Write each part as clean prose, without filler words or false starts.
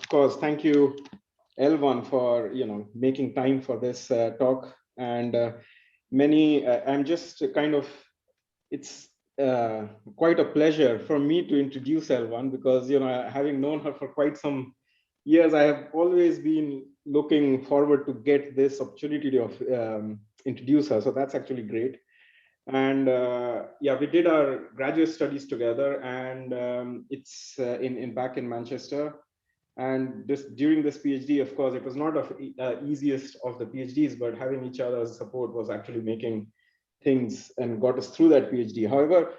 Of course, thank you, Elvan, for making time for this talk. And I'm just kind of, it's quite a pleasure for me to introduce Elvan because having known her for quite some years, I have always been looking forward to get this opportunity of introduce her. So that's actually great. And yeah, we did our graduate studies together, and it's back in Manchester. And during this PhD, of course, it was not the easiest of the PhDs, but having each other's support was actually making things and got us through that PhD. However,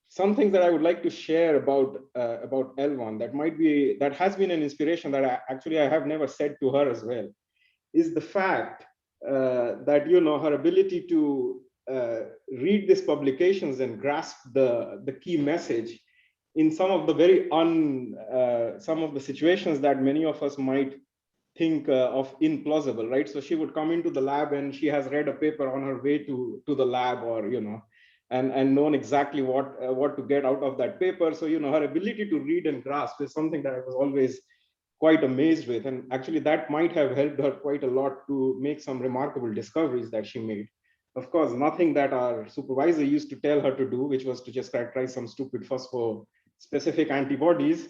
some things that I would like to share about Elvan that has been an inspiration that I have never said to her as well, is the fact that her ability to read these publications and grasp the key message in some of the situations that many of us might think of implausible, right? So she would come into the lab and she has read a paper on her way to the lab, or and known exactly what to get out of that paper. So her ability to read and grasp is something that I was always quite amazed with, and actually that might have helped her quite a lot to make some remarkable discoveries that she made. Of course, nothing that our supervisor used to tell her to do, which was to just characterize some stupid phospho-specific antibodies.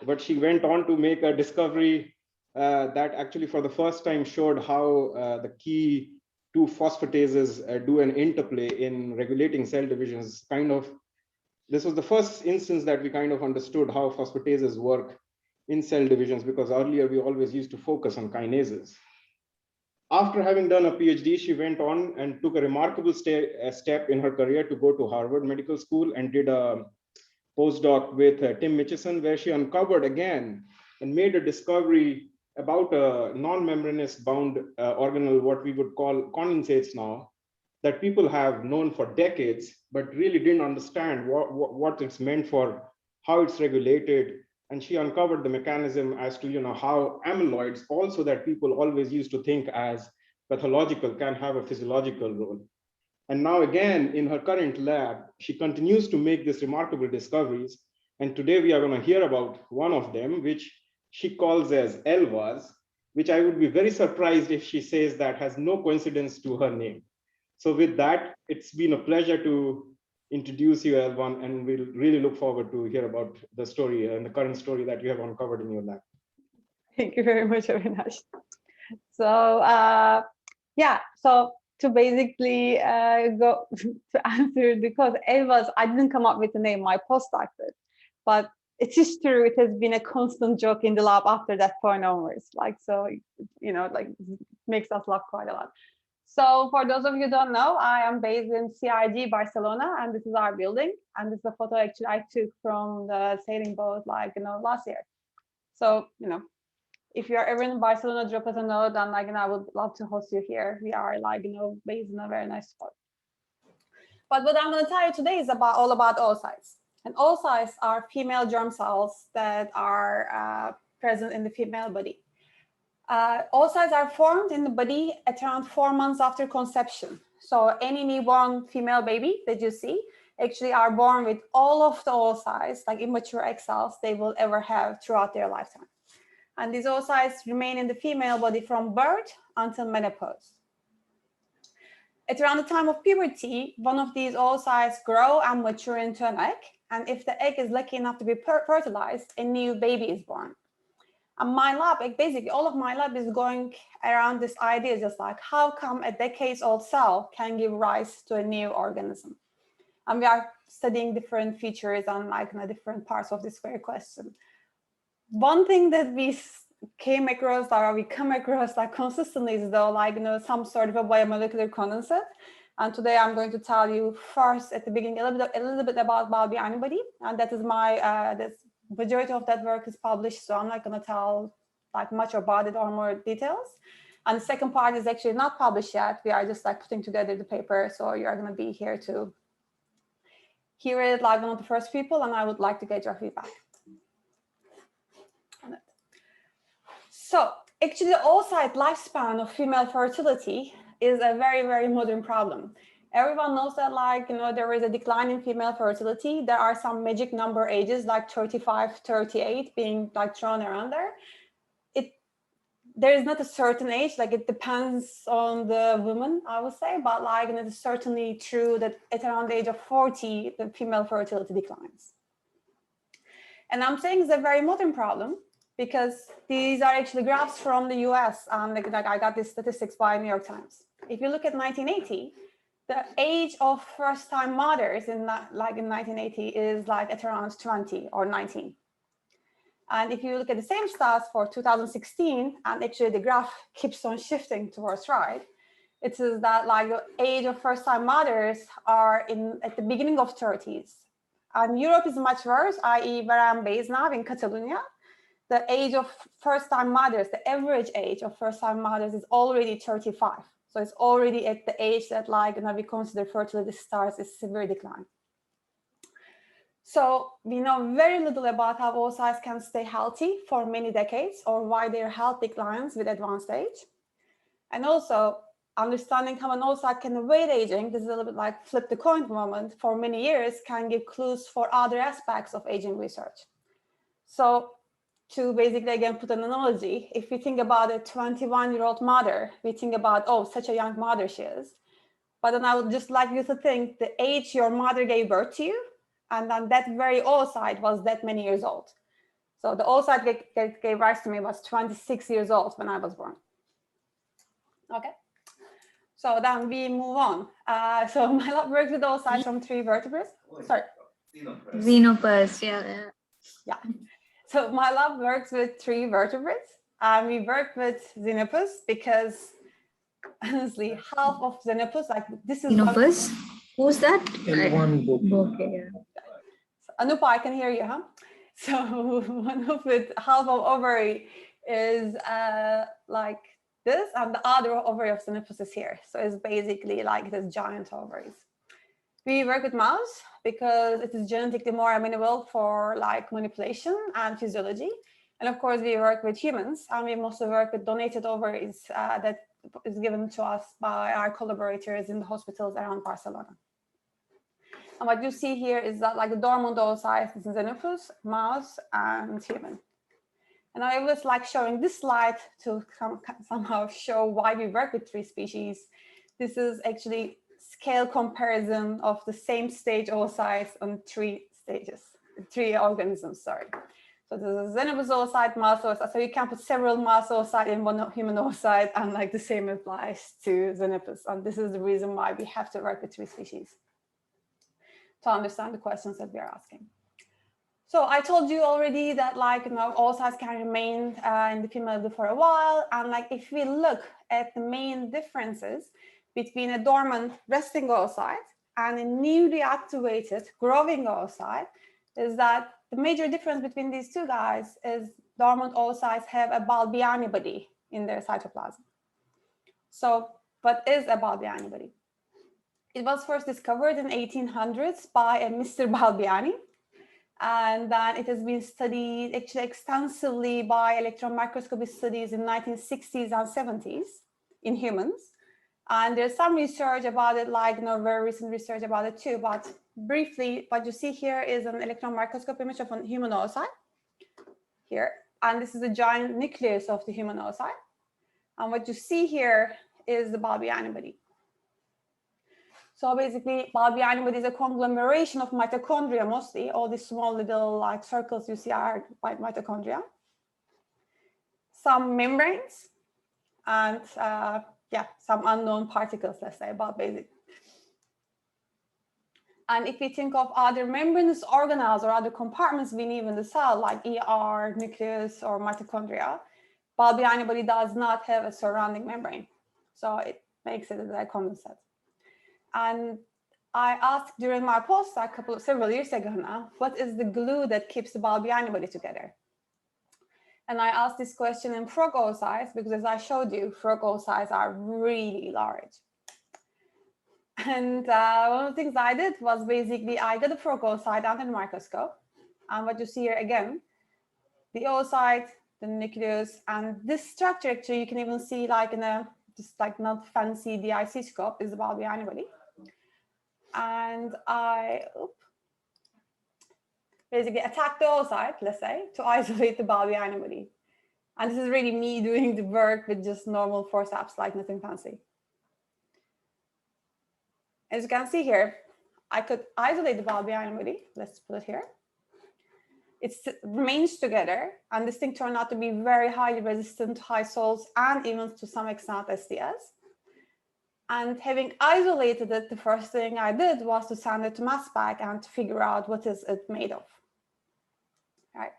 But she went on to make a discovery that actually for the first time showed how the key two phosphatases do an interplay in regulating cell divisions. This was the first instance that we kind of understood how phosphatases work in cell divisions, because earlier we always used to focus on kinases. After having done a PhD, she went on and took a remarkable step in her career to go to Harvard Medical School and did a postdoc with Tim Mitchison, where she uncovered again and made a discovery about a non-membranous bound organelle, what we would call condensates now, that people have known for decades, but really didn't understand what it's meant for, how it's regulated. And she uncovered the mechanism as to how amyloids, also that people always used to think as pathological, can have a physiological role. And now again, in her current lab, she continues to make these remarkable discoveries. And today we are going to hear about one of them, which she calls as ELVAs, which I would be very surprised if she says that has no coincidence to her name. So with that, it's been a pleasure to introduce you, Elvan, and we'll really look forward to hear about the story and the current story that you have uncovered in your lab. Thank you very much, Avinash. So yeah, so to basically go to answer, because ELVAs, I didn't come up with the name, my postdoc did, but it is true, it has been a constant joke in the lab after that point onwards. So makes us laugh quite a lot. So for those of you who don't know, I am based in CIG, Barcelona, and this is our building. And this is a photo actually I took from the sailing boat last year. So, if you're ever in Barcelona, drop us a note, and I would love to host you here. We are based in a very nice spot. But what I'm going to tell you today is all about oocytes. And oocytes are female germ cells that are present in the female body. Oocytes are formed in the body at around 4 months after conception. So any newborn female baby that you see actually are born with all of the oocytes, like immature egg cells, they will ever have throughout their lifetime. And these oocytes remain in the female body from birth until menopause. At around the time of puberty, one of these oocytes grow and mature into an egg. And if the egg is lucky enough to be fertilized, a new baby is born. And my lab, basically all of my lab is going around this idea, just like how come a decades-old cell can give rise to a new organism? And we are studying different features and different parts of this very question. One thing that we come across consistently is some sort of a biomolecular condensate. And today I'm going to tell you first at the beginning a little bit about Balbiani body, and that is the majority of that work is published, so I'm not going to tell much about it or more details. And the second part is actually not published yet. We are just putting together the paper, so you're going to be here to hear it one of the first people, and I would like to get your feedback. So actually, the oocyte lifespan of female fertility is a very, very modern problem. Everyone knows that there is a decline in female fertility. There are some magic number ages like 35, 38 being thrown around there. there is not a certain age, like it depends on the woman, I would say, but like, and it is certainly true that at around the age of 40, the female fertility declines. And I'm saying it's a very modern problem because these are actually graphs from the US, and like I got these statistics by New York Times. If you look at 1980, the age of first-time mothers in 1980 is like at around 20 or 19. And if you look at the same stats for 2016, and actually the graph keeps on shifting towards right, it says that like the age of first-time mothers are at the beginning of 30s. And Europe is much worse, i.e. where I'm based now in Catalonia, the age of first-time mothers, the average age of first-time mothers is already 35. So it's already at the age that like, we consider fertility starts a severe decline. So we know very little about how oocytes can stay healthy for many decades or why their health declines with advanced age. And also understanding how an oocyte can avoid aging, this is a little bit like flip the coin moment, for many years can give clues for other aspects of aging research. So to basically, again, put an analogy, if we think about a 21-year-old mother, we think about, oh, such a young mother she is. But then I would just like you to think the age your mother gave birth to you, and then that very oocyte was that many years old. So the oocyte that gave rise to me was 26 years old when I was born. Okay. So then we move on. So my lab works with oocytes from 3 vertebrates. Sorry. Xenopus, yeah. So my lab works with 3 vertebrates. We work with Xenopus because honestly, half of Xenopus, like this is Xenopus? Who's that? Elvan book. Okay, yeah. So, Anupa, I can hear you, huh? So one of it, half of ovary is like this, and the other ovary of Xenopus is here. So it's basically like this giant ovaries. We work with mouse because it is genetically more amenable for like manipulation and physiology. And of course, we work with humans, and we mostly work with donated ovaries that is given to us by our collaborators in the hospitals around Barcelona. And what you see here is that like the dormant oocytes is Xenopus, mouse, and human. And I was like showing this slide to somehow show why we work with 3 species. This is actually scale comparison of the same stage oocytes on 3 stages, 3 organisms, sorry. So this is Xenopus oocyte, mouse oocyte. So you can put several mouse oocyte in one human oocyte, and like the same applies to Xenopus. And this is the reason why we have to work with 3 species to understand the questions that we are asking. So I told you already that like, oocytes can remain in the female for a while. And like, if we look at the main differences between a dormant resting oocyte and a newly activated growing oocyte, is that the major difference between these 2 guys is dormant oocytes have a Balbiani body in their cytoplasm. So what is a Balbiani body? It was first discovered in 1800s by a Mr. Balbiani, and then it has been studied actually extensively by electron microscopy studies in 1960s and 70s in humans. And there's some research about it, like very recent research about it too. But briefly, what you see here is an electron microscope image of a human oocyte here. And this is the giant nucleus of the human oocyte. And what you see here is the Balbiani body. So basically, Balbiani body is a conglomeration of mitochondria mostly. All these small little like circles you see are mitochondria. Some membranes, and some unknown particles, let's say, about basic. And if we think of other membranous organelles or other compartments beneath in the cell, like ER, nucleus, or mitochondria, Balbiani body does not have a surrounding membrane. So it makes it a common set. And I asked during my postdoc several years ago now, what is the glue that keeps the Balbiani body together? And I asked this question in frog oocytes because, as I showed you, frog oocytes are really large. And one of the things I did was basically I got a frog oocyte under the microscope. And what you see here again, the oocyte, the nucleus, and this structure actually you can even see like in a just like not fancy DIC scope is the Balbiani body. And I basically attacked the oocyte, let's say, to isolate the Balbiani body. And this is really me doing the work with just normal forceps, like nothing fancy. As you can see here, I could isolate the Balbiani body. Let's put it here. It remains together, and this thing turned out to be very highly resistant to high salts and even to some extent SDS. And having isolated it, the first thing I did was to send it to mass spec and to figure out what is it made of. Right.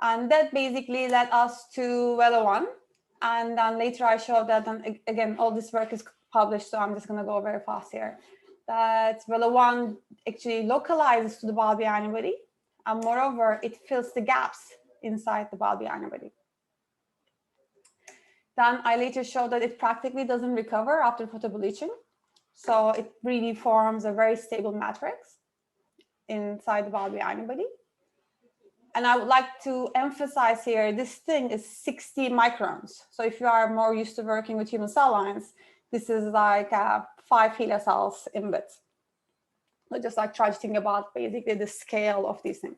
And that basically led us to VELO-1. And then later I showed that, and again, all this work is published, so I'm just going to go very fast here, that VELO-1 actually localizes to the Balbiani body, and moreover, it fills the gaps inside the Balbiani body. Then I later showed that it practically doesn't recover after photobleaching. So it really forms a very stable matrix inside the Balbiani body. And I would like to emphasize here, this thing is 60 microns. So if you are more used to working with human cell lines, this is like 5 HeLa cells in bits. So just like try to think about basically the scale of these things.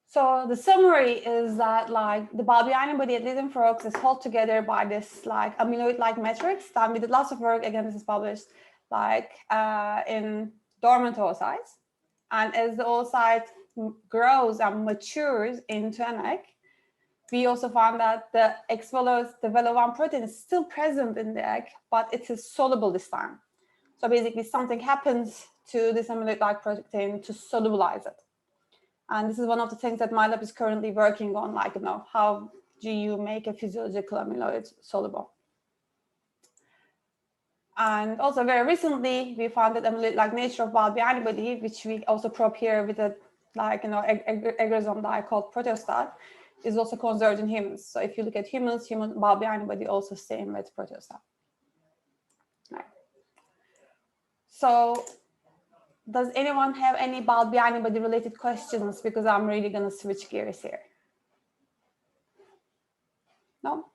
So the summary is that like the Balbiani body at least in frogs is held together by this like amyloid-like matrix. Then we did lots of work, again, this is published like in dormant oocytes. And as the oocyte grows and matures into an egg, we also found that the VELO-1 protein is still present in the egg, but it is soluble this time. So basically something happens to this amyloid-like protein to solubilize it. And this is one of the things that my lab is currently working on, like, you know, how do you make a physiological amyloid soluble? And also very recently, we found that amyloid-like nature of Balbiani body, which we also probe here with a, like, you know, agrosome dye called proteostat, is also conserved in humans. So if you look at humans, human Balbiani body also same with proteostat. Right. So does anyone have any Balbiani body related questions? Because I'm really going to switch gears here. No?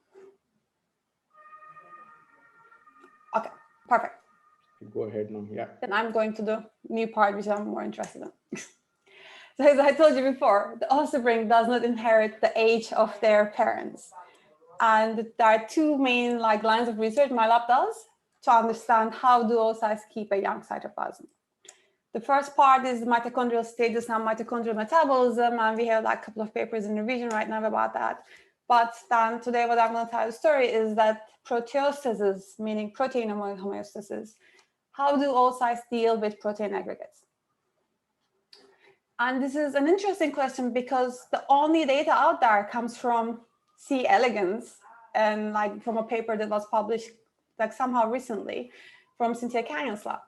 Okay, perfect. Go ahead now, yeah. Then I'm going to the new part, which I'm more interested in. So as I told you before, the offspring does not inherit the age of their parents. And there are two main like lines of research my lab does to understand how do oocytes keep a young cytoplasm. The first part is mitochondrial status and mitochondrial metabolism, and we have like a couple of papers in revision right now about that. But then today what I'm going to tell the story is that proteostasis, meaning protein homeostasis, how do oocytes deal with protein aggregates? And this is an interesting question because the only data out there comes from C. elegans and like from a paper that was published like somehow recently from Cynthia Canyon's lab.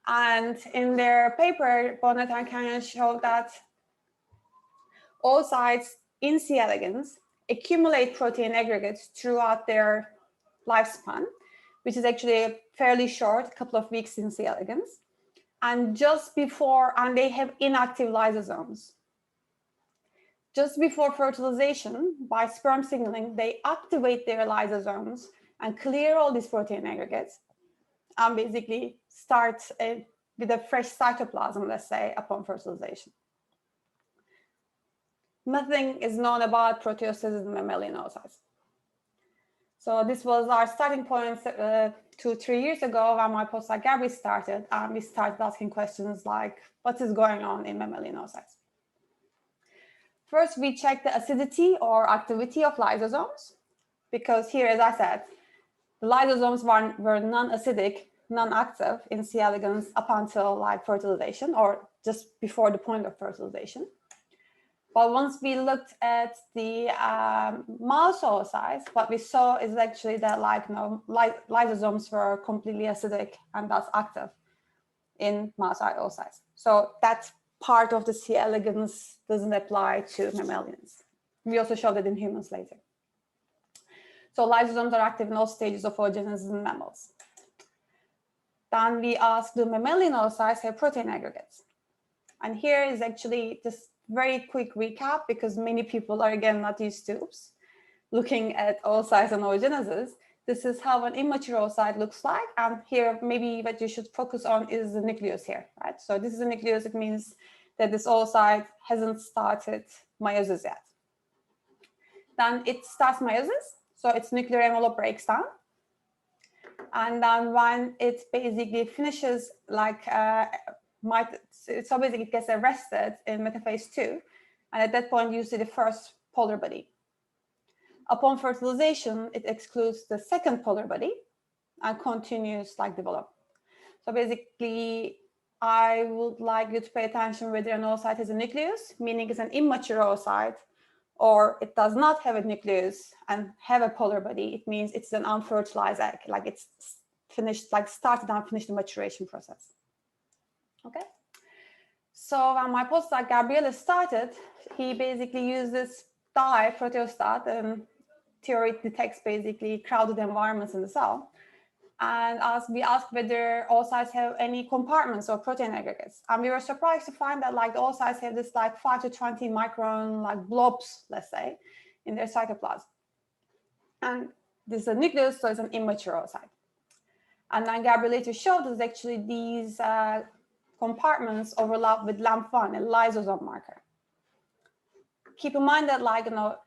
And in their paper, Bonnet and Canyon showed that oocytes in C. elegans accumulate protein aggregates throughout their lifespan, which is actually fairly short, a couple of weeks in C. elegans. And just before, and they have inactive lysosomes. Just before fertilization, by sperm signaling, they activate their lysosomes and clear all these protein aggregates and basically start with a fresh cytoplasm, let's say, upon fertilization. Nothing is known about proteostasis in mammalian oocytes. So this was our starting point 2-3 years ago when my postdoc Gabby started, and we started asking questions like, what is going on in mammalian oocytes? First, we checked the acidity or activity of lysosomes, because here, as I said, the lysosomes were non-acidic, non-active in C. elegans up until like fertilization or just before the point of fertilization. But once we looked at the mouse oocytes, what we saw is actually that like lysosomes were completely acidic and thus active in mouse oocytes. So that part of the C. elegans doesn't apply to mammalians. We also showed it in humans later. So lysosomes are active in all stages of oogenesis in mammals. Then we asked, do mammalian oocytes have protein aggregates? And here is actually just very quick recap because many people are again not used to looking at oocytes and oogenesis. This is how an immature oocyte looks like. And here, maybe what you should focus on is the nucleus here, right? So this is a nucleus. It means that this oocyte hasn't started meiosis yet. Then it starts meiosis, so its nuclear envelope breaks down. And then when it basically finishes, like, so basically it gets arrested in metaphase 2. And at that point, you see the first polar body. Upon fertilization, it excludes the second polar body and continues like develop. So basically, I would like you to pay attention whether an oocyte has a nucleus, meaning it's an immature oocyte, or it does not have a nucleus and have a polar body. It means it's an unfertilized egg, like it's finished, like started and finished the maturation process. Okay. So when my postdoc Gabriele started, he basically used this dye proteostat, and theory detects basically crowded environments in the cell. And we asked whether oocytes have any compartments or protein aggregates. And we were surprised to find that like the oocytes have this like 5 to 20 micron like blobs, let's say, in their cytoplasm. And this is a nucleus, so it's an immature oocyte. And then Gabriel later showed us actually these compartments overlap with LAMP1, a lysosome marker. Keep in mind that, like, you know,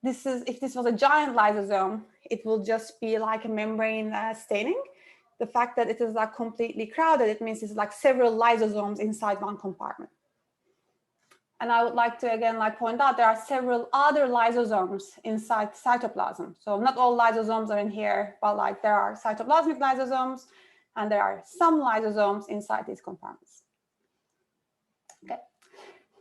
if this was a giant lysosome, it will just be like a membrane staining. The fact that it is like completely crowded, it means it's like several lysosomes inside one compartment. And I would like to again like point out there are several other lysosomes inside cytoplasm. So not all lysosomes are in here, but like there are cytoplasmic lysosomes and there are some lysosomes inside these compartments. Okay.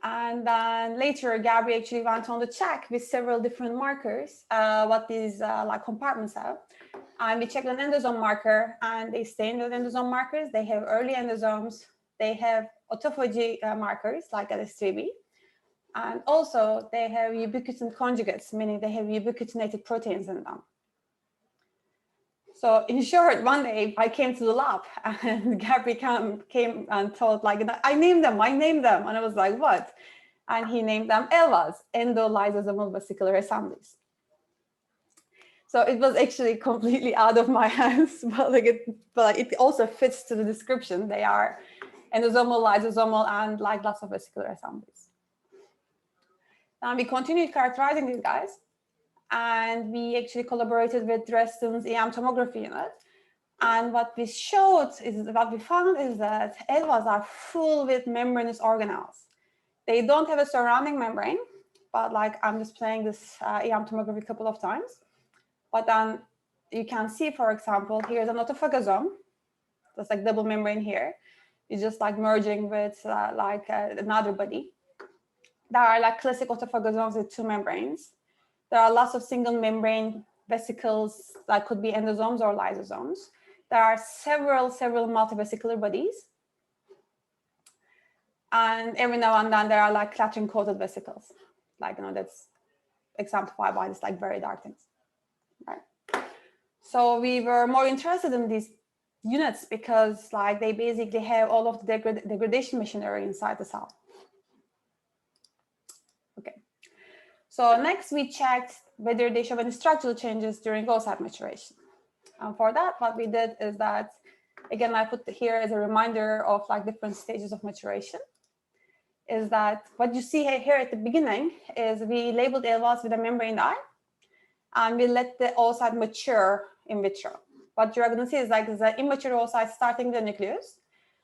And then later, Gabby actually went on to check with several different markers what these like compartments have. And we checked an endosome marker, and they stained with endosome markers. They have early endosomes. They have autophagy markers like LS3B. And also they have ubiquitin conjugates, meaning they have ubiquitinated proteins in them. So in short, one day I came to the lab and Gabby came and told, like, I named them. And I was like, what? And he named them ELVAs, endolysosomal vesicular assemblies. So it was actually completely out of my hands, but it also fits to the description. They are endosomal, lysosomal, and like lots of vesicular assemblies. And we continued characterizing these guys. And we actually collaborated with Dresden's EM tomography unit. And what we found is that ELVAs are full with membranous organelles. They don't have a surrounding membrane, but like I'm just playing this EM tomography a couple of times. But then you can see, for example, here's an autophagosome. There's like double membrane here. It's just like merging with another body. There are like classic autophagosomes with 2 membranes. There are lots of single membrane vesicles that could be endosomes or lysosomes. There are several multivesicular bodies. And every now and then there are like clathrin-coated vesicles. Like, you know, that's exemplified by this like very dark things, right? So we were more interested in these units because like they basically have all of the degradation machinery inside the cell. Okay. So next we checked whether they show any structural changes during oocyte maturation. And for that, what we did is that, again, I put here as a reminder of like different stages of maturation, is that what you see here at the beginning is we labeled ELVAs with a membrane dye, and we let the oocyte mature in vitro. What you're going to see is like the immature oocyte starting the nucleus,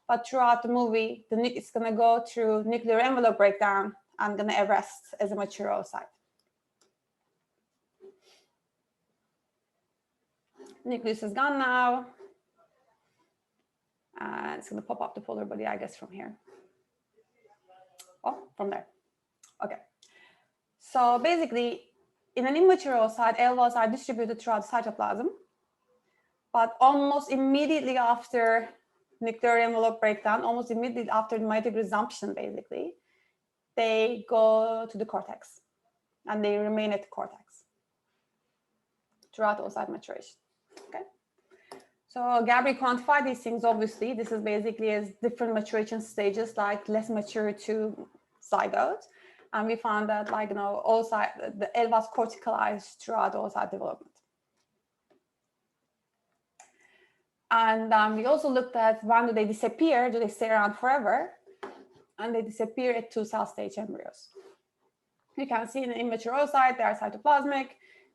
but throughout the movie, it's going to go through nuclear envelope breakdown and going to arrest as a mature oocyte. Nucleus is gone now. And it's going to pop up the polar body, I guess, from here. Oh, from there. Okay. So basically, in an immature oocyte, ELVAs are distributed throughout cytoplasm. But almost immediately after nuclear envelope breakdown, almost immediately after the mitotic resumption, basically, they go to the cortex. And they remain at the cortex throughout oocyte maturation. Okay. So Gabby quantified these things, obviously. This is basically as different maturation stages, like less mature to zygote. And we found that, like, you know, oocyte, the ELVAs corticalized throughout oocyte development. And we also looked at when do they disappear? Do they stay around forever? And they disappear at 2 cell stage embryos. You can see in the immature oocyte, they are cytoplasmic,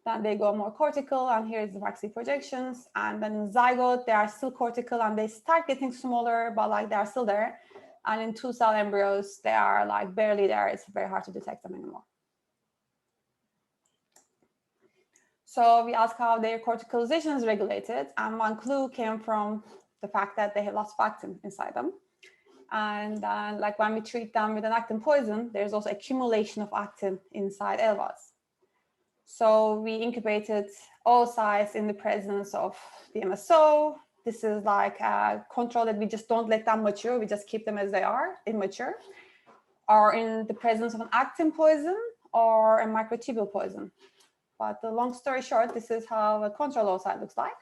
then they go more cortical, and here is the waxy projections. And then in zygote, they are still cortical and they start getting smaller, but like they are still there. And in 2-cell embryos, they are like barely there. It's very hard to detect them anymore. So we asked how their corticalization is regulated, and one clue came from the fact that they have lots of actin inside them. And like when we treat them with an actin poison, there's also accumulation of actin inside ELVAs. So we incubated oocytes in the presence of the MSO. This is like a control that we just don't let them mature. We just keep them as they are, immature, or in the presence of an actin poison or a microtubule poison. But the long story short, this is how a control oocyte looks like.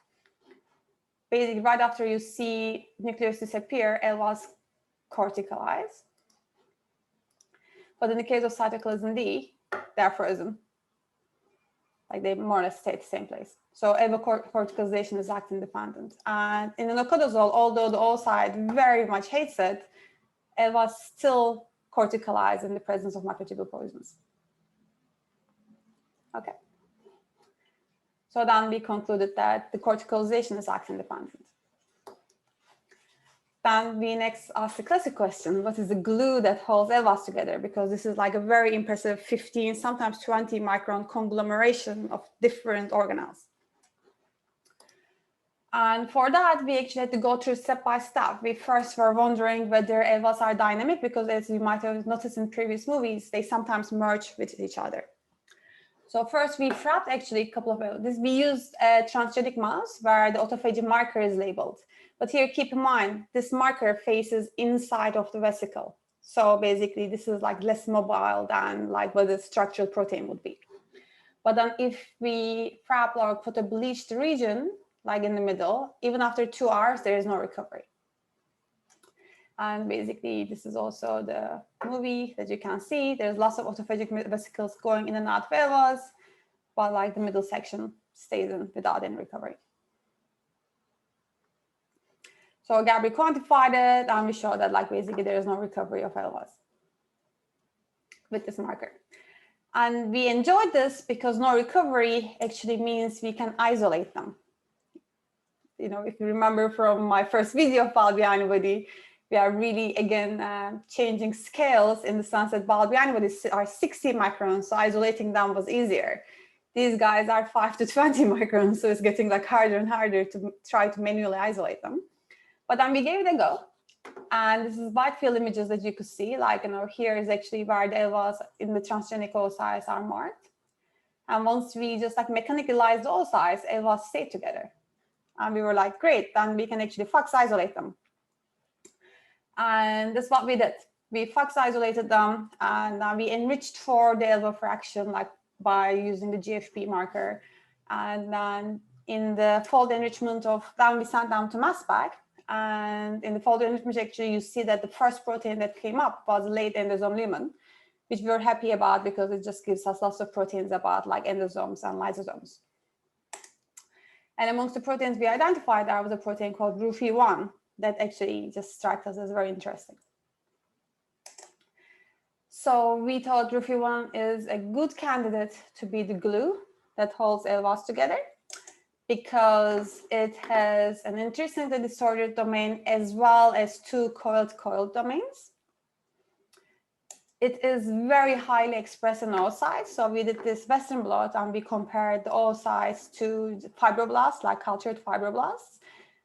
Basically, right after you see nucleus disappear, ELVAs corticalize. But in the case of cytokalism D, they're frozen. Like they more or less stay at the same place. So ELVA corticalization is actin dependent. And in enocodazole, although the oocyte very much hates it, ELVAs still corticalize in the presence of microtubule poisons. Okay. So then we concluded that the corticalization is actin dependent. Then we next asked the classic question, what is the glue that holds ELVAs together? Because this is like a very impressive 15, sometimes 20 micron conglomeration of different organelles. And for that, we actually had to go through step by step. We first were wondering whether ELVAs are dynamic, because as you might have noticed in previous movies, they sometimes merge with each other. So first we frapped actually a couple of this. We used a transgenic mouse where the autophagy marker is labeled. But here, keep in mind, this marker faces inside of the vesicle. So basically, this is like less mobile than like what the structural protein would be. But then if we frap or put a bleached region, like in the middle, even after 2 hours, there is no recovery. And basically, this is also the movie that you can see. There's lots of autophagic vesicles going in and out of ELVAs, but like the middle section stays in without any recovery. So Gabby quantified it, and we showed that like basically there is no recovery of ELVAs with this marker. And we enjoyed this because no recovery actually means we can isolate them. You know, if you remember from my first video of Balbiani body, we are really, again, changing scales in the sense that Balbiani bodies are 60 microns, so isolating them was easier. These guys are 5 to 20 microns, so it's getting like harder and harder to try to manually isolate them. But then we gave it a go. And this is wide field images that you could see, like, you know, here is actually where the ELVAs in the transgenic oocytes are marked. And once we just like mechanically lyse the oocytes, ELVAs stayed together. And we were like, great, then we can actually FUX isolate them. And that's what we did. We FUX isolated them, and we enriched for the ELVA fraction, like by using the GFP marker. And then in the fold enrichment of, then we sent them to mass spec. And in the fold enrichment, actually, you see that the first protein that came up was late endosome lumen, which we were happy about because it just gives us lots of proteins about like endosomes and lysosomes. And amongst the proteins we identified, there was a protein called RUFI1 that actually just struck us as very interesting. So we thought RUFI1 is a good candidate to be the glue that holds ELVAs together, because it has an intrinsically disordered domain as well as 2 coiled domains. It is very highly expressed in oocytes. So we did this Western blot and we compared the oocytes to fibroblasts, like cultured fibroblasts.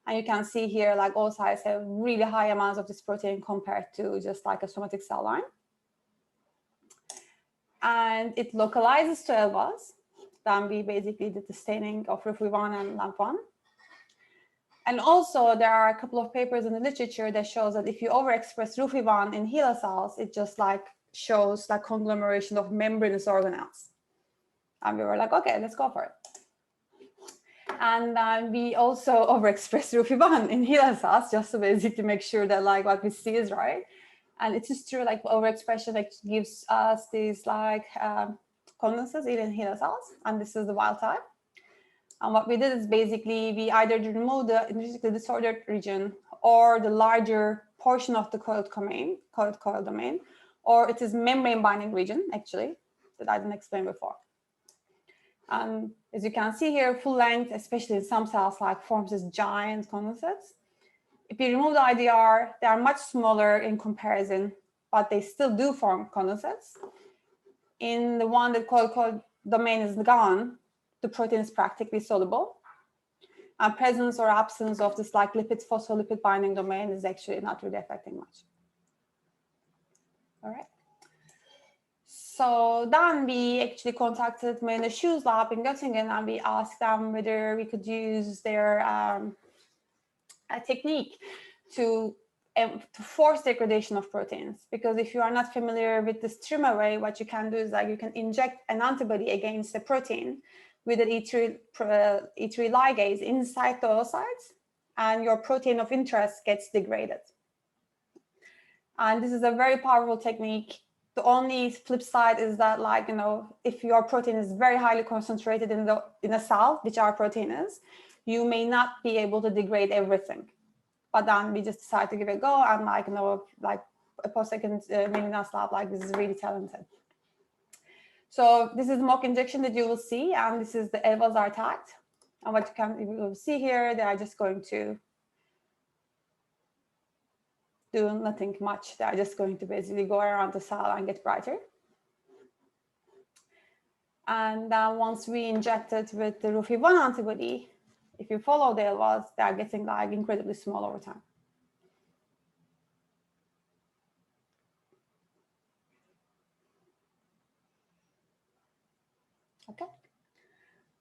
And you can see here, like oocytes have really high amounts of this protein compared to just like a somatic cell line. And it localizes to ELVAs. Then we basically did the staining of RUFI1 and LAMP1. And also there are a couple of papers in the literature that shows that if you overexpress RUFI1 in HeLa cells, it just like shows like conglomeration of membranous organelles. And we were like, okay, let's go for it. And then we also overexpress RUFI1 in HeLa cells just to basically make sure that like what we see is right. And it is true, like overexpression like gives us these like condenses in HeLa cells, and this is the wild type. And what we did is basically we either remove the intrinsically disordered region or the larger portion of the coiled domain, or it is membrane binding region actually. that I didn't explain before. As you can see here, full length, especially in some cells, like forms these giant condensates. If you remove the IDR, they are much smaller in comparison, but they still do form condensates. In the one that called domain is gone, the protein is practically soluble. And presence or absence of this like lipid phospholipid binding domain is actually not really affecting much. All right. So then we actually contacted Marina Schu's lab in Göttingen, and we asked them whether we could use their a technique to force degradation of proteins. Because if you are not familiar with this trim array, what you can do is like you can inject an antibody against a protein with an E3 ligase inside the oocytes, and your protein of interest gets degraded. And this is a very powerful technique. The only flip side is that, like, you know, if your protein is very highly concentrated in a cell, which our protein is, you may not be able to degrade everything. But then we just decided to give it a go, and like, you know, like a post-second Melina's lab, like, this is really talented. So this is the mock injection that you will see, and this is the ELVAs are tagged. And what you will see here, they are just going to do nothing much. They are just going to basically go around the cell and get brighter. And then once we inject it with the RUFI1 antibody, if you follow the ELVAs, they are getting like incredibly small over time. Okay.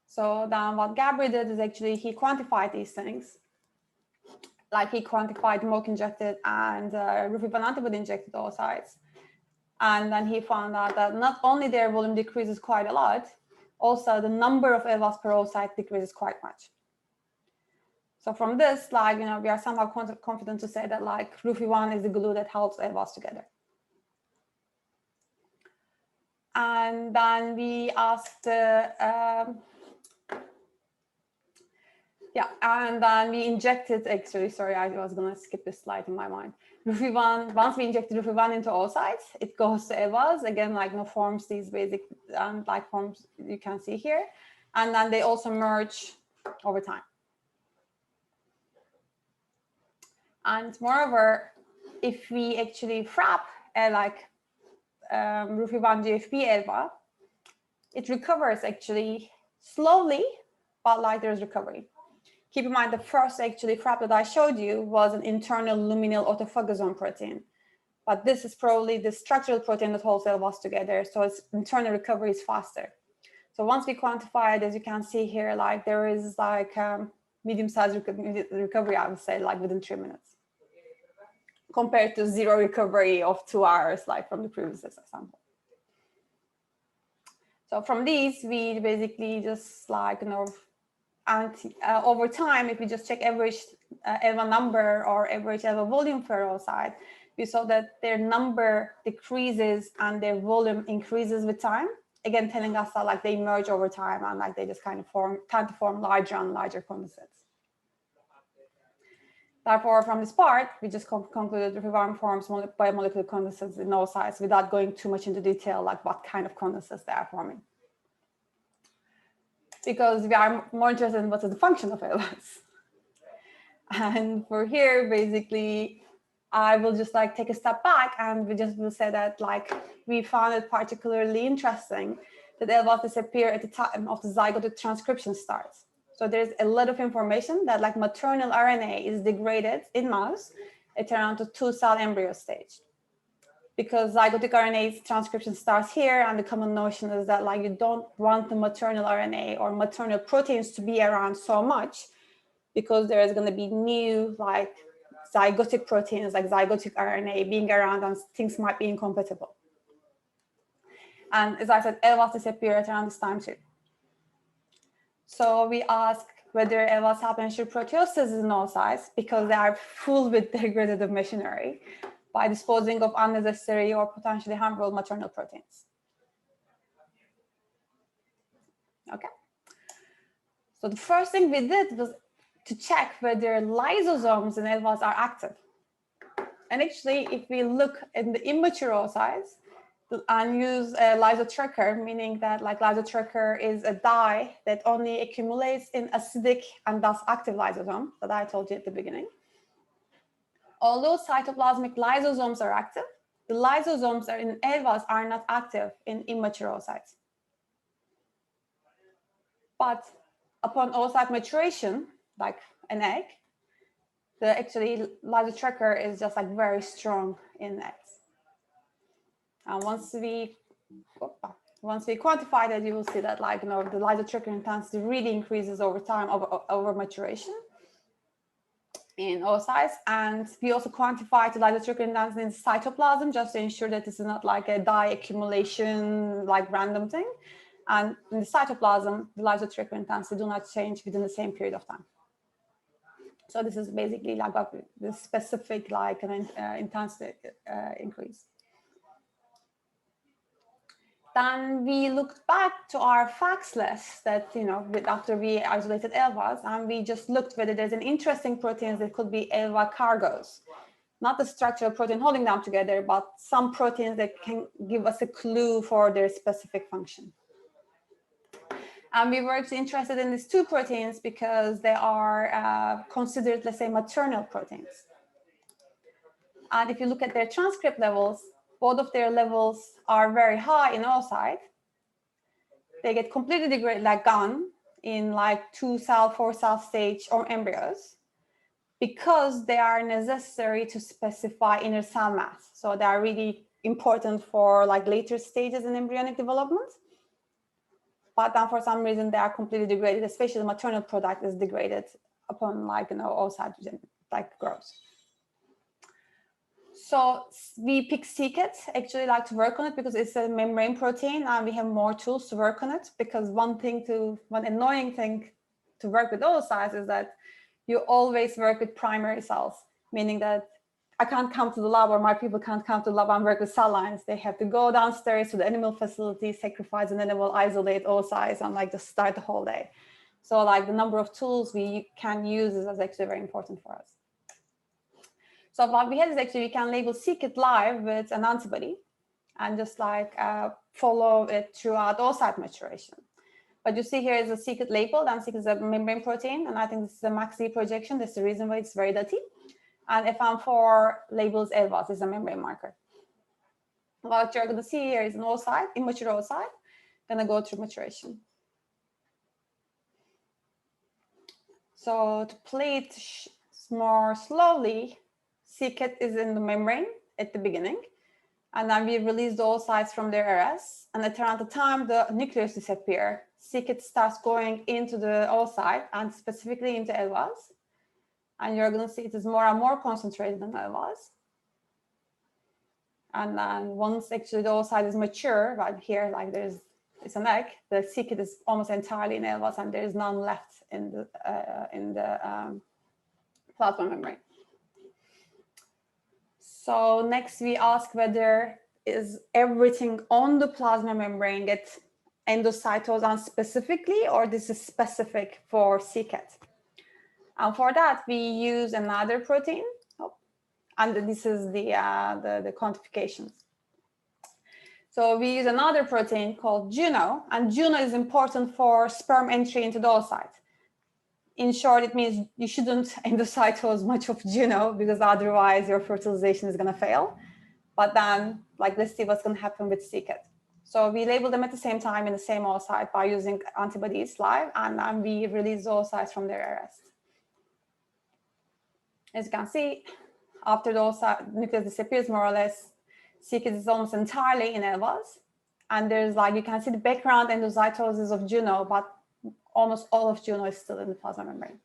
So then what Gabri did is actually he quantified these things. Like he quantified mock injected and RUFI1 antibody injected oocytes. And then he found out that not only their volume decreases quite a lot, also the number of ELVAs per oocyte decreases quite much. So from this, like, you know, we are somehow confident to say that like RUFI1 is the glue that holds ELVAs together. And then we asked, and then we injected, actually, sorry, I was gonna skip this slide in my mind. RUFI1, once we injected RUFI1 into oocytes, it goes to ELVAs, again, like, you know, forms these basic like forms you can see here. And then they also merge over time. And moreover, if we actually frap RUFI1 GFP ELVA, it recovers actually slowly, but like there's recovery. Keep in mind the first actually frap that I showed you was an internal luminal autophagosome protein, but this is probably the structural protein that holds ELVAs together, so its internal recovery is faster. So once we quantify it, as you can see here, like there is like medium-sized recovery, I would say, like within 3 minutes, compared to 0 recovery of 2 hours, like from the previous example. So from these, we basically just like, you know, and over time, if we just check average ELVA number or average ELVA volume per oocyte, we saw that their number decreases and their volume increases with time. Again, telling us that like they merge over time and like they just kind of tend to form larger and larger condensates. Therefore, from this part, we just concluded RUFI1 forms biomolecular condensates in oocytes without going too much into detail, like what kind of condensates they are forming. Because we are more interested in what is the function of ELVAs. And for here, basically, I will just like take a step back and we just will say that like we found it particularly interesting that ELVAs disappear at the time of the zygotic transcription starts. So there's a lot of information that like maternal RNA is degraded in mouse at around the 2-cell embryo stage. Because zygotic RNA transcription starts here, and the common notion is that like you don't want the maternal RNA or maternal proteins to be around so much, because there is going to be new like zygotic proteins like zygotic RNA being around and things might be incompatible. And as I said, ELVAs disappear at around this time too. So we ask whether ELVAs happen through proteosis in oocytes because they are full with degradative machinery by disposing of unnecessary or potentially harmful maternal proteins. Okay. So the first thing we did was to check whether lysosomes in ELVAs are active. And actually, if we look in the immature oocytes, and use a lyso tracker, meaning that like lyso tracker is a dye that only accumulates in acidic and thus active lysosome that I told you at the beginning. Although cytoplasmic lysosomes are active, the lysosomes in ELVAs are not active in immature oocytes. But upon oocyte maturation, like an egg, the actually lyso tracker is just like very strong in eggs. And once we quantify that, you will see that like the lyso tracker intensity really increases over time over maturation in oocytes. And we also quantify the lyso tracker intensity in cytoplasm just to ensure that this is not like a dye accumulation, like random thing. And in the cytoplasm, the lyso tracker intensity do not change within the same period of time. So this is basically like the specific like an intensity increase. Then we looked back to our facts list that, after we isolated ELVAs, and we just looked whether there's an interesting proteins that could be ELVA cargoes. Not the structural protein holding them together, but some proteins that can give us a clue for their specific function. And we were actually interested in these two proteins because they are considered, let's say, maternal proteins. And if you look at their transcript levels, both of their levels are very high in oocyte. They get completely degraded, like gone, in like 2-cell, 4-cell stage or embryos, because they are necessary to specify inner cell mass. So they are really important for like later stages in embryonic development. But then for some reason they are completely degraded, especially the maternal product is degraded upon like oocyte like growth. So we pick c-Kit actually like to work on it because it's a membrane protein and we have more tools to work on it, because one annoying thing to work with oocytes is that you always work with primary cells, meaning that I can't come to the lab, or my people can't come to the lab and work with cell lines. They have to go downstairs to the animal facility, sacrifice an animal, isolate oocytes, and like just start the whole day. So like the number of tools we can use is actually very important for us. So what we had is actually we can label c-Kit live with an antibody and just like follow it throughout oocyte maturation. What you see here is a c-Kit labeled, and c-Kit is a membrane protein, and I think this is a MAX-Z projection. That's the reason why it's very dirty. And FM4 labels ELVAs is a membrane marker. What you're going to see here is an oocyte, immature oocyte, going to go through maturation. So to play it more slowly, c-Kit is in the membrane at the beginning, and then we release the oocytes from their arrest, and at around the time the nucleus disappears, c-Kit starts going into the oocyte and specifically into ELVAs. And you're going to see it is more and more concentrated than ELVAs. And then once actually the oocyte is mature, right here, like it's an egg, the c-Kit is almost entirely in ELVAs, and there is none left in the plasma membrane. So next we ask whether is everything on the plasma membrane gets endocytosed unspecifically, or this is specific for c-Kit. And for that, we use another protein, and this is the quantifications. So we use another protein called Juno, and Juno is important for sperm entry into the oocyte. In short, it means you shouldn't endocytose much of Juno, because otherwise your fertilization is going to fail. But then, like, let's see what's going to happen with c-Kit. So we label them at the same time in the same oocyte by using antibodies live, and then we release the oocytes from their arrest. As you can see, after the nucleus disappears, more or less, c-Kit is almost entirely in ELVAs. And there's like, you can see the background endocytosis of Juno, but almost all of Juno is still in the plasma membrane.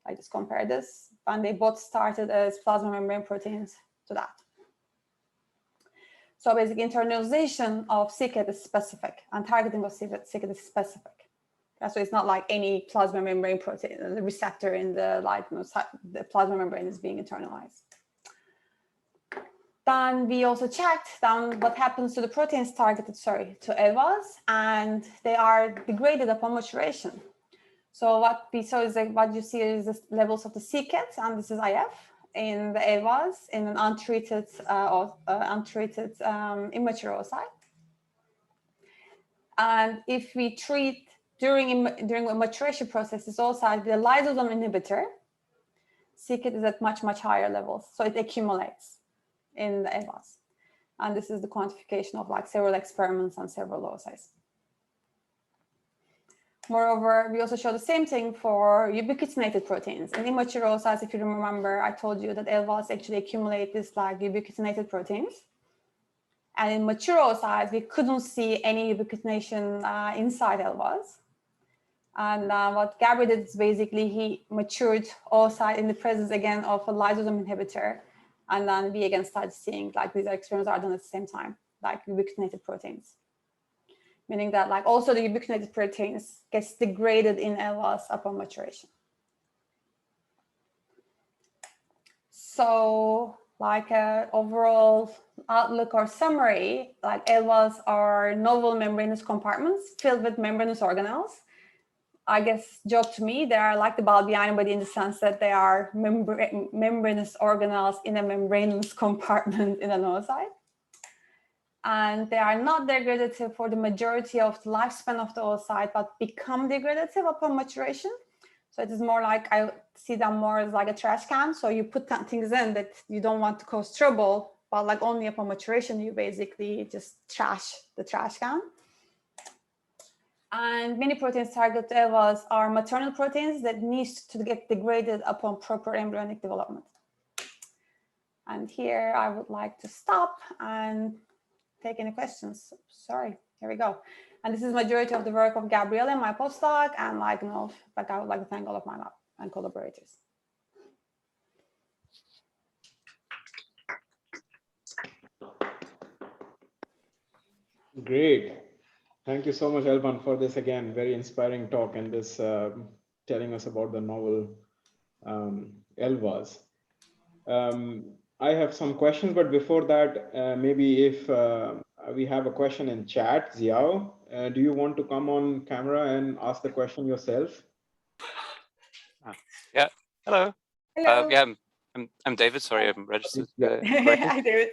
I just compare this, and they both started as plasma membrane proteins to that. So basic internalization of c-Kit is specific, and targeting of c-Kit is specific. So it's not like any plasma membrane protein, the receptor in the the plasma membrane is being internalized. Then we also checked what happens to the proteins targeted, to ELVAs, and they are degraded upon maturation. So what we saw is what you see is the levels of the c-Kit, and this is IF, in the ELVAs in an untreated immature oocyte. And if we treat during the maturation process, this oocyte, the lysosome inhibitor, c-KIT is at much higher levels, so it accumulates in the ELVAs. And this is the quantification of like several experiments on several oocytes. Moreover, we also show the same thing for ubiquitinated proteins. In immature oocytes, if you remember, I told you that ELVAs actually accumulate this like ubiquitinated proteins. And in mature oocytes, we couldn't see any ubiquitination inside ELVAs. And what Gabriel did is basically he matured oocyte in the presence again of a lysosome inhibitor. And then we again started seeing like these experiments are done at the same time, like ubiquitinated proteins. Meaning that like also the ubiquitinated proteins gets degraded in ELVAs upon maturation. So like an overall outlook or summary, like ELVAs are novel membranous compartments filled with membranous organelles. I guess, joke to me, they are like the Balbiani, but in the sense that they are membranous organelles in a membranous compartment in an oocyte. And they are not degradative for the majority of the lifespan of the oocyte, but become degradative upon maturation. So it is more like, I see them more as like a trash can. So you put things in that you don't want to cause trouble, but like only upon maturation, you basically just trash the trash can. And many proteins targeted ELVAs are maternal proteins that need to get degraded upon proper embryonic development. And here I would like to stop and take any questions. Sorry, here we go. And this is majority of the work of Gabrielle and my postdoc, and like, you know, like I would like to thank all of my lab and collaborators. Great. Thank you so much, Elvan, for this, again, very inspiring talk and this telling us about the novel ELVAs. I have some questions, but before that, maybe if we have a question in chat, Xiao, do you want to come on camera and ask the question yourself? Yeah, hello. Hello. Yeah, I'm David, sorry, I'm registered. Hi, David.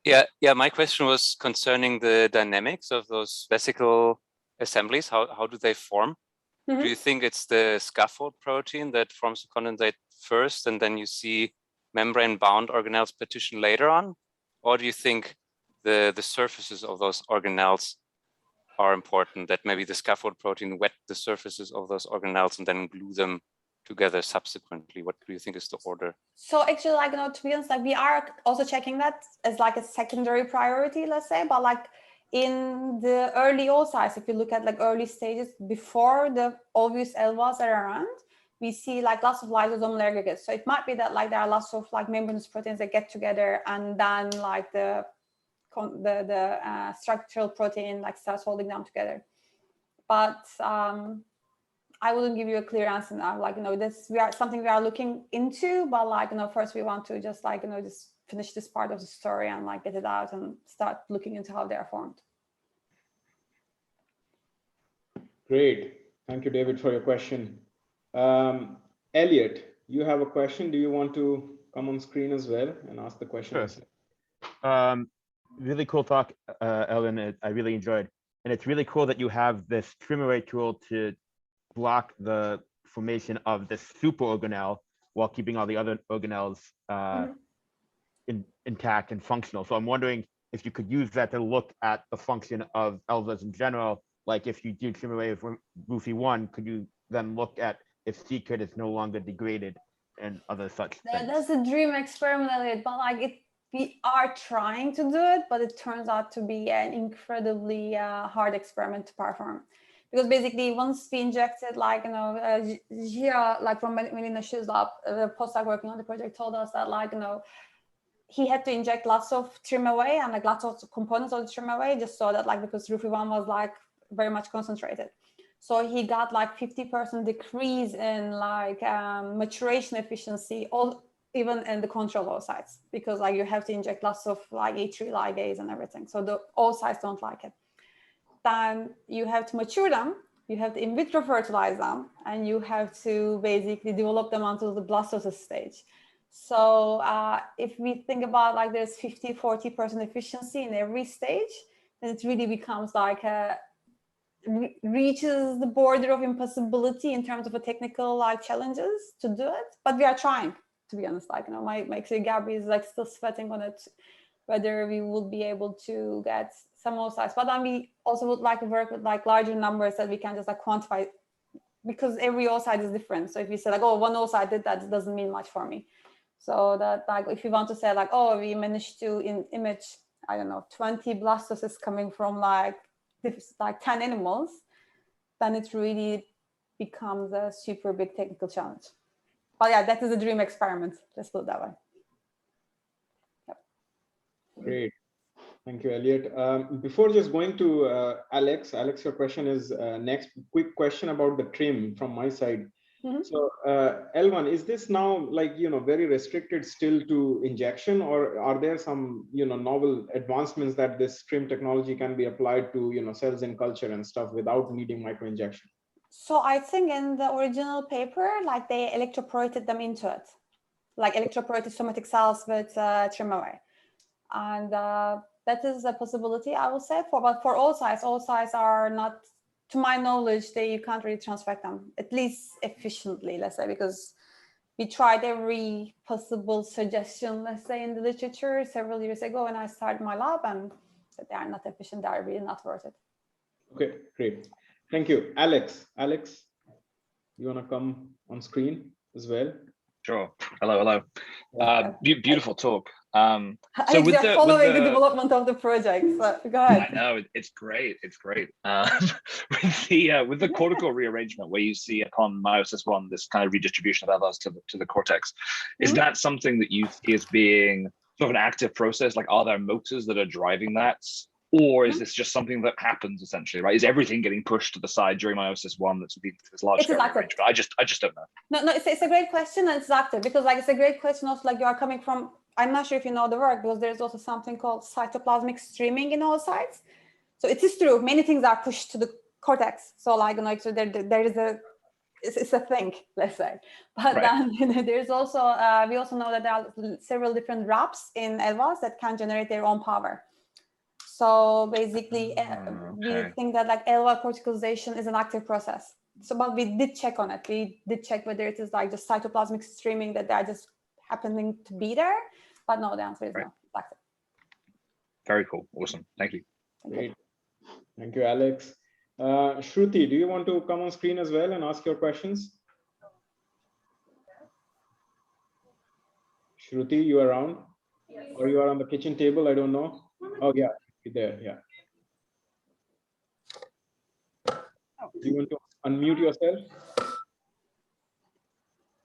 Yeah, my question was concerning the dynamics of those vesicle assemblies. How do they form? Mm-hmm. Do you think it's the scaffold protein that forms the condensate first, and then you see membrane-bound organelles partition later on? Or do you think the surfaces of those organelles are important, that maybe the scaffold protein wet the surfaces of those organelles and then glue them together subsequently? What do you think is the order? So actually, like, you know, to be honest, like we are also checking that as like a secondary priority, let's say, but like in the early oocytes, if you look at like early stages before the obvious ELVAs are around, we see like lots of lysosomal aggregates. So it might be that like there are lots of like membranous proteins that get together, and then like the structural protein like starts holding them together. But I wouldn't give you a clear answer now. Like, you know, this something we are looking into, but like, you know, first we want to just like, you know, just finish this part of the story and like get it out and start looking into how they are formed. Great. Thank you, David, for your question. Elliot, you have a question. Do you want to come on screen as well and ask the question? Sure. Really cool talk, Ellen. I really enjoyed. And it's really cool that you have this trim-array tool to block the formation of the super organelle while keeping all the other organelles intact and functional. So I'm wondering if you could use that to look at the function of ELVAs in general. Like if you do trim-array of RUFI1, could you then look at if c-KIT is no longer degraded and other such things? That's a dream experiment, Elliot, but like we are trying to do it, but it turns out to be an incredibly hard experiment to perform. Because basically, once we injected, like, you know, Gia, like from Melina Schu's lab, the postdoc working on the project, told us that, like, you know, he had to inject lots of trim away and like lots of components of the trim away, just so that, like, because RUFI1 was like very much concentrated. So he got like 50% decrease in like maturation efficiency, even in the control oocytes, because like you have to inject lots of like E3 ligase and everything. So the oocytes don't like it. Then you have to mature them, you have to in vitro fertilize them, and you have to basically develop them until the blastocyst stage. So if we think about like there's 50-40% efficiency in every stage, then it really becomes like reaches the border of impossibility in terms of a technical like challenges to do it. But we are trying, to be honest. Like, you know, my colleague Gabby is like still sweating on it, whether we will be able to get some oocytes. But then we also would like to work with like larger numbers that we can just like quantify, because every oocyte is different. So if you say like, oh, one oocyte did that, it doesn't mean much for me. So that like, if you want to say like, oh, we managed to image, I don't know, 20 blastocysts coming from like 10 animals, then it really becomes a super big technical challenge. But yeah, that is a dream experiment. Let's put it that way. Yep. Great. Thank you, Elliot. Before just going to Alex, your question is next. Quick question about the trim from my side. Mm-hmm. So, Elvan, is this now like, you know, very restricted still to injection, or are there some, you know, novel advancements that this trim technology can be applied to, you know, cells in culture and stuff without needing microinjection? So I think in the original paper, like they electroporated them into it, like electroporated somatic cells with trim array. And that is a possibility, I will say, but for oocytes are not, to my knowledge, you can't really transfect them, at least efficiently, let's say, because we tried every possible suggestion, let's say, in the literature several years ago when I started my lab, and they are not efficient, they are really not worth it. Okay, great. Thank you. Alex, you want to come on screen as well? Sure. Hello. Beautiful talk. So with the, following the development of the project, so go ahead. I know, it's great. With the cortical rearrangement, where you see upon meiosis one this kind of redistribution of ELVAs to the cortex, is that something that you see as being sort of an active process? Like, are there motors that are driving that? Or is this just something that happens essentially, right? Is everything getting pushed to the side during meiosis one that's leading to this large scale rearrangement? I just don't know. No, it's a great question, and it's active, because like it's a great question also, like you are coming from, I'm not sure if you know the work, because there's also something called cytoplasmic streaming in oocytes. So it is true, many things are pushed to the cortex. So like, you know, so there is it's a thing, let's say. But then there's also, we also know that there are several different wraps in ELVAs that can generate their own power. So basically, we think that like ELVA corticalization is an active process. So, but we did check on it. We did check whether it is like just cytoplasmic streaming that they are just happening to be there. But no, the answer is no. It's active. Very cool. Awesome. Thank you. Great. Thank you, Alex. Shruti, do you want to come on screen as well and ask your questions? Shruti, you around? Yes. Or you are on the kitchen table? I don't know. Oh, yeah. There, yeah. Do you want to unmute yourself?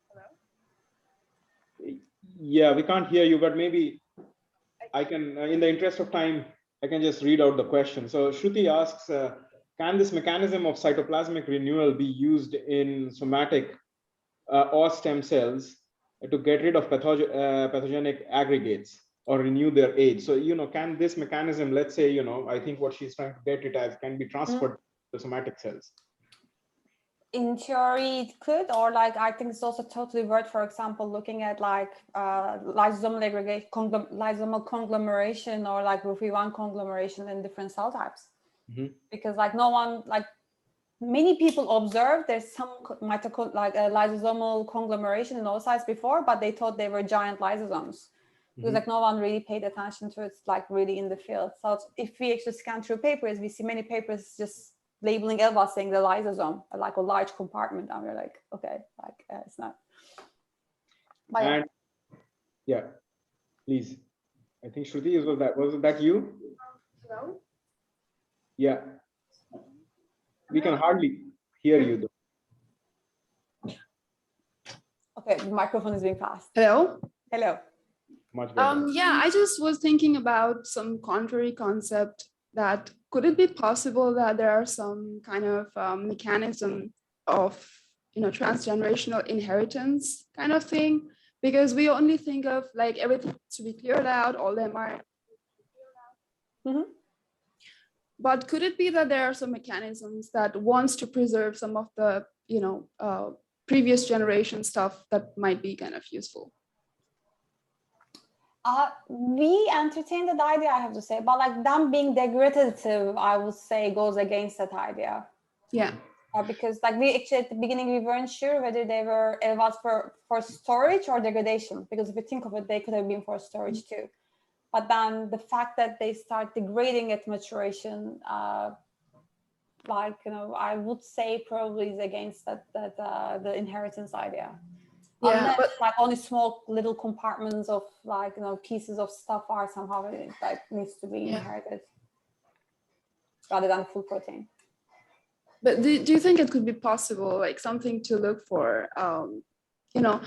Hello? Yeah, we can't hear you, but maybe I can, in the interest of time, I can just read out the question. So Shruti asks, can this mechanism of cytoplasmic renewal be used in somatic or stem cells to get rid of pathogenic aggregates or renew their age? So, you know, can this mechanism, let's say, you know, I think what she's trying to get it as, can be transferred to somatic cells? In theory, it could, or like, I think it's also totally worth, for example, looking at like lysosomal aggregation, lysosomal conglomeration, or like RUFI1 conglomeration in different cell types. Because like no one, like many people observed there's some lysosomal conglomeration in oocytes before, but they thought they were giant lysosomes. Because like no one really paid attention to it, like really in the field. So if we actually scan through papers, we see many papers just labeling ELVA saying the lysosome, like a large compartment, and we're like, okay, like it's not. But and yeah, please. I think Shruti, was that you? Hello? Yeah. We can hardly hear you though. Okay, the microphone is being passed. Hello? Hello. Much better. Yeah, I just was thinking about some contrary concept that could it be possible that there are some kind of mechanism of, you know, transgenerational inheritance kind of thing? Because we only think of like everything to be cleared out, all the mRNA. But could it be that there are some mechanisms that wants to preserve some of the, you know, previous generation stuff that might be kind of useful? We entertained that idea, I have to say, but like them being degradative, I would say goes against that idea. Yeah. Because like we actually at the beginning, we weren't sure whether they were ELVAs for storage or degradation, because if you think of it, they could have been for storage too. But then the fact that they start degrading at maturation, like, you know, I would say probably is against the inheritance idea. Yeah, Unless but like only small little compartments of like, you know, pieces of stuff are somehow like needs to be inherited rather than full protein. But do you think it could be possible, like something to look for, you know,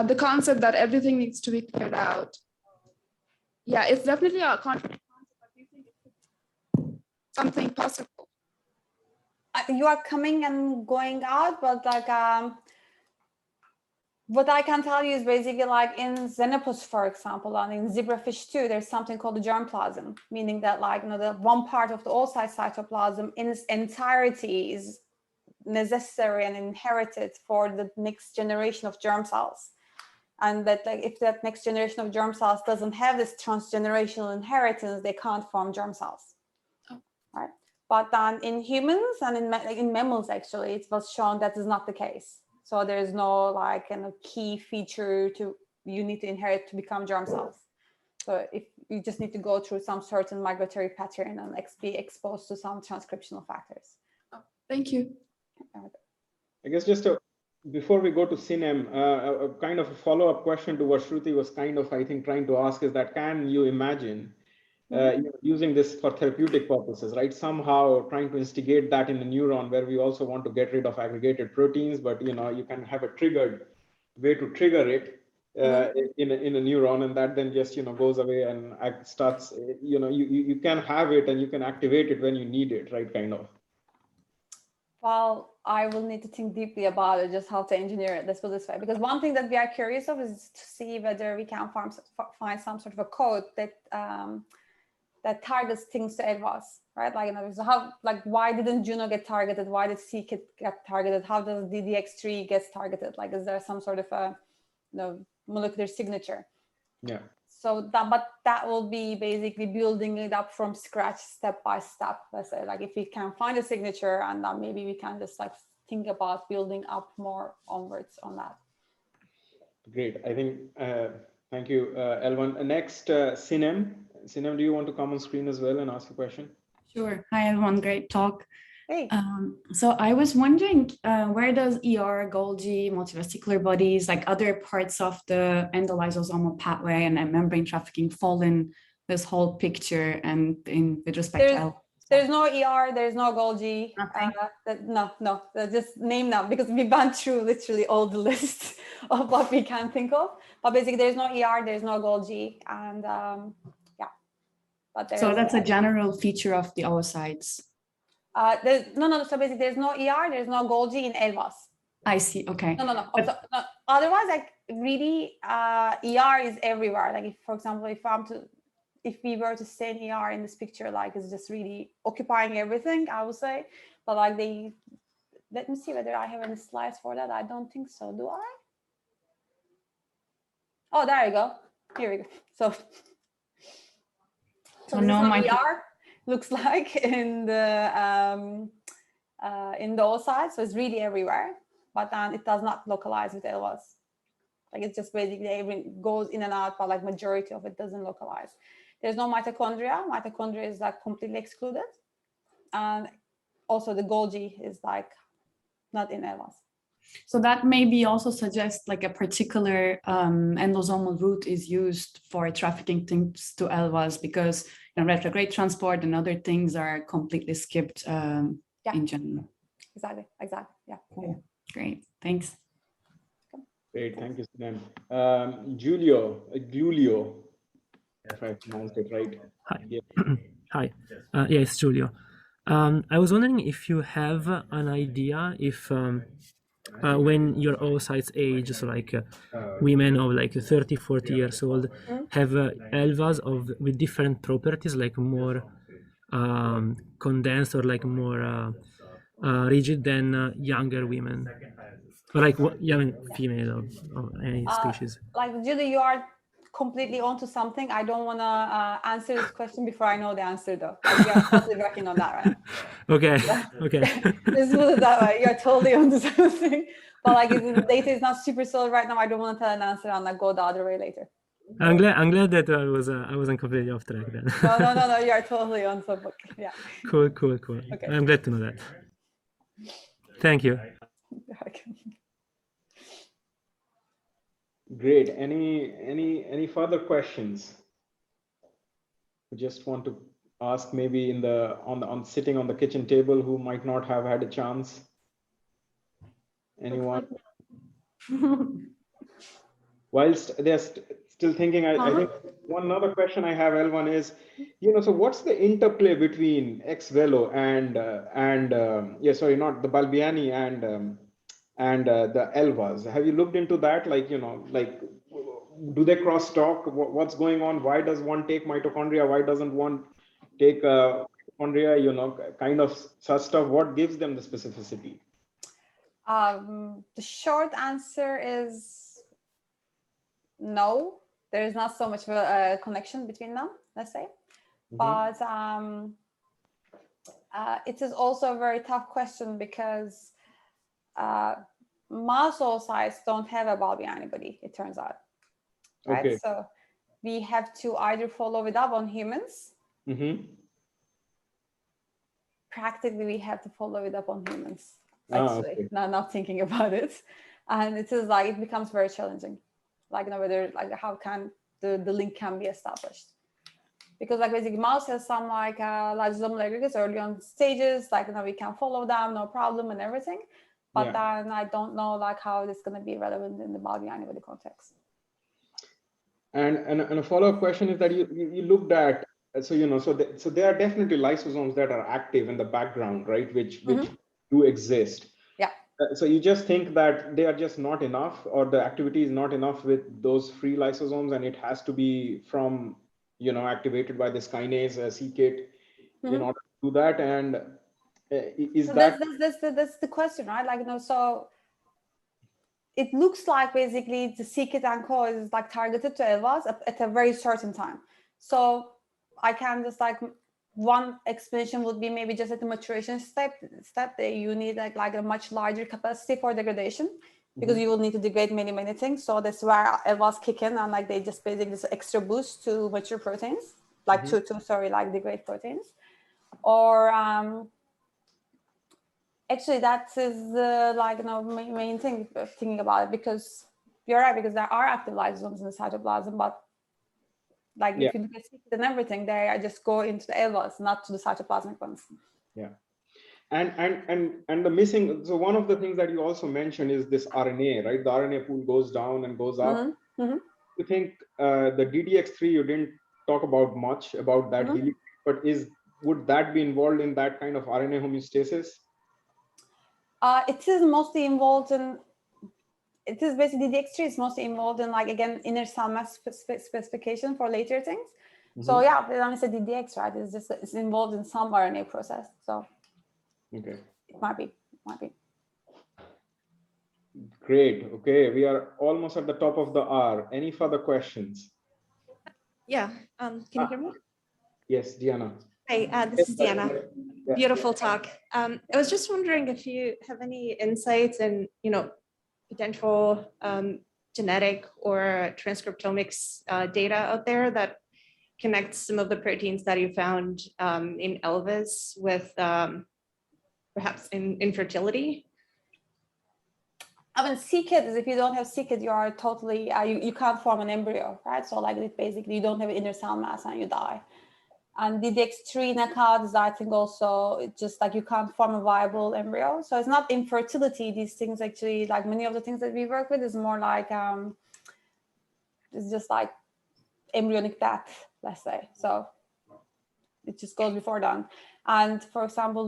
the concept that everything needs to be cleared out? Yeah, it's definitely a concept, but do you think it could be something possible? You are coming and going out, but like what I can tell you is basically like in xenopus, for example, and in zebrafish too, there's something called the germplasm, meaning that like, you know, the one part of the oocyte cytoplasm in its entirety is necessary and inherited for the next generation of germ cells. And that like if that next generation of germ cells doesn't have this transgenerational inheritance, they can't form germ cells. Oh. Right? But then in humans and in mammals, actually, it was shown that is not the case. So there's no like a key feature to you need to inherit to become germ cells. So if you just need to go through some certain migratory pattern and be exposed to some transcriptional factors. Oh, thank you. I guess before we go to Sinem, a kind of a follow-up question to what Shruti was kind of, I think, trying to ask is that, can you imagine using this for therapeutic purposes, right? Somehow trying to instigate that in the neuron where we also want to get rid of aggregated proteins, but you know, you can have a triggered way to trigger it in a neuron, and that then just, you know, goes away and starts, you know, you can have it and you can activate it when you need it, right? Kind of. Well, I will need to think deeply about it, just how to engineer it. Let's put it this way, because one thing that we are curious of is to see whether we can find some sort of a code that that targets things to ELVAs, right? Like, you know, so how, like, why didn't Juno get targeted? Why did c-Kit get targeted? How does DDX3 get targeted? Like, is there some sort of a, you know, molecular signature? Yeah. So that will be basically building it up from scratch, step by step. Let's say, like, if we can find a signature, and then maybe we can just like think about building up more onwards on that. Great. I think, thank you, Elvan. Next, Sinem. Sinem, do you want to come on screen as well and ask a question? Sure. Hi, everyone. Great talk. Hey. So I was wondering, where does ER, Golgi, multivesicular bodies, like other parts of the endolysosomal pathway and membrane trafficking fall in this whole picture and with respect to there's no ER, there's no Golgi. No, just name them, because we went through literally all the lists of what we can think of. But basically, there's no ER, there's no Golgi, and yeah. But so that's a general feature of the oocytes. No. So basically, there's no ER, there's no Golgi in ELVAs. I see. Okay. No. So, no. Otherwise, like really, ER is everywhere. Like, if, for example, if we were to say an ER in this picture, like, it's just really occupying everything, I would say. But like let me see whether I have any slides for that. I don't think so. Do I? Oh, there you go. Here we go. So no, my ER looks like in the oocyte. So it's really everywhere, but then it does not localize with ELVAs. Like, it's just basically it goes in and out, but like majority of it doesn't localize. There's no mitochondria. Mitochondria is like completely excluded. And also the Golgi is like not in ELVAs. So that maybe also suggests like a particular endosomal route is used for trafficking things to ELVAs, because, you know, retrograde transport and other things are completely skipped in general. Exactly. Yeah. Cool. Great. Thanks. Great. Thank you, Sinem. Giulio, if I pronounced it right. Hi. Yeah. Hi. Yeah, it's Giulio. I was wondering if you have an idea if when your oocytes age, so like women of like 30, 40 years old, have ELVAs with different properties, like more condensed or like more rigid than younger women, or like young female of any species. Like, Julie, you are completely onto something. I don't want to answer this question before I know the answer, though. Like, we are totally working on that, right? Okay. Okay. Let's put it that way. You're totally onto something. But like, if the data is not super solid right now, I don't want to tell an answer and like go the other way later. I'm glad that I wasn't completely off track then. No. You're totally on something. Yeah. Cool. Okay. I'm glad to know that. Thank you. Great. Any further questions? I just want to ask maybe in the on sitting on the kitchen table who might not have had a chance. Anyone? Whilst they're still thinking, I think one other question I have, Elvan, is, so what's the interplay between ex velo and not the Balbiani and the ELVAs? Have you looked into that? Like, do they cross talk? What's going on? Why does one take mitochondria? Why doesn't one take mitochondria? Kind of such stuff. What gives them the specificity? The short answer is no. There is not so much of a connection between them, let's say. But it is also a very tough question because mouse oocytes don't have a Balbiani body, it turns out. Right? Okay. So we have to either follow it up on humans. Practically, we have to follow it up on humans. Actually, not thinking about it. And it is like, it becomes very challenging. Like, whether, like, how can the link can be established? Because like basically mouse has some like lysosomal aggregates early on stages, like, we can follow them, no problem and everything. But then I don't know like how it's going to be relevant in the Balbiani body context. And a follow-up question is that you looked at, so there are definitely lysosomes that are active in the background, right? Which do exist. Yeah. So you just think that they are just not enough, or the activity is not enough with those free lysosomes, and it has to be from, activated by this kinase c-kit in order to do that. And so that's the question, right? Like, so it looks like basically the c-kit and co is like targeted to ELVAs at a very certain time. So I can just like, one explanation would be maybe just at the maturation step that you need like a much larger capacity for degradation, because you will need to degrade many things. So that's where ELVAs kick in, and like they just basically this extra boost to mature proteins, like to degrade proteins. Or actually that is main thing thinking about it, because you're right, because there are active lysosomes in the cytoplasm, but like if you look at c-kit and everything, they just go into the ELVAs, not to the cytoplasmic ones. Yeah. And the missing, so one of the things that you also mentioned is this RNA, right? The RNA pool goes down and goes up. You think the DDX3, you didn't talk about much about that helix, but would that be involved in that kind of RNA homeostasis? It is mostly involved in, it is basically DDX3 is mostly involved in, like, again, inner cell mass specification for later things. So yeah, when I said DDX, right, it's involved in some RNA process. So okay, it might be. Great. Okay, we are almost at the top of the hour. Any further questions? Yeah. Can you hear me? Yes, Diana. Hi, this is Diana. Yeah. Beautiful talk. I was just wondering if you have any insights and, potential genetic or transcriptomics data out there that connects some of the proteins that you found in ELVAs with perhaps infertility. I mean, c-kit is, if you don't have c-kit, you are totally, you can't form an embryo, right? So like, basically you don't have inner cell mass and you die. And DDX3 knockout is, I think, also, it's just like you can't form a viable embryo. So it's not infertility. These things actually, like many of the things that we work with, is more like, it's just like embryonic death, let's say. So it just goes before that. And for example,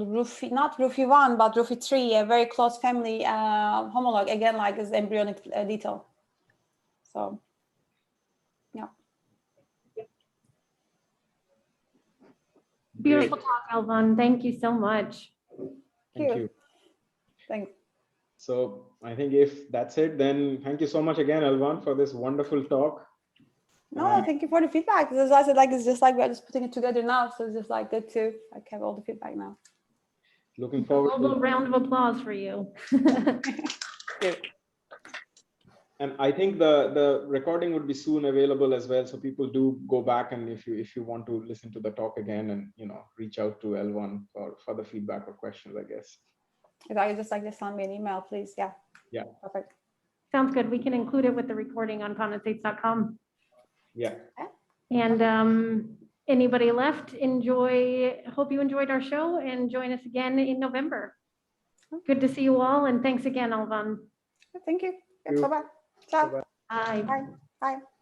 not RUFI1, but RUFI3, a very close family homologue, again, like is embryonic lethal. So, yeah. Beautiful talk, Elvan. Thank you so much. Thank you. Thanks. So I think if that's it, then thank you so much again, Elvan, for this wonderful talk. No, thank you for the feedback. As I said, like it's just like we're just putting it together now, so it's just like good to like have all the feedback now. Looking forward A little round of applause for you. And I think the recording would be soon available as well, so people do go back, and if you want to listen to the talk again, and reach out to Elvan for further feedback or questions, I guess. If I could just like send me an email, please. Yeah. Yeah. Perfect. Sounds good. We can include it with the recording on condensates.com. Yeah. And anybody left, hope you enjoyed our show and join us again in November. Good to see you all, and thanks again, Elvan. Thank you. Thank you. Bye-bye. Ciao. Bye-bye. Bye. Bye. Bye.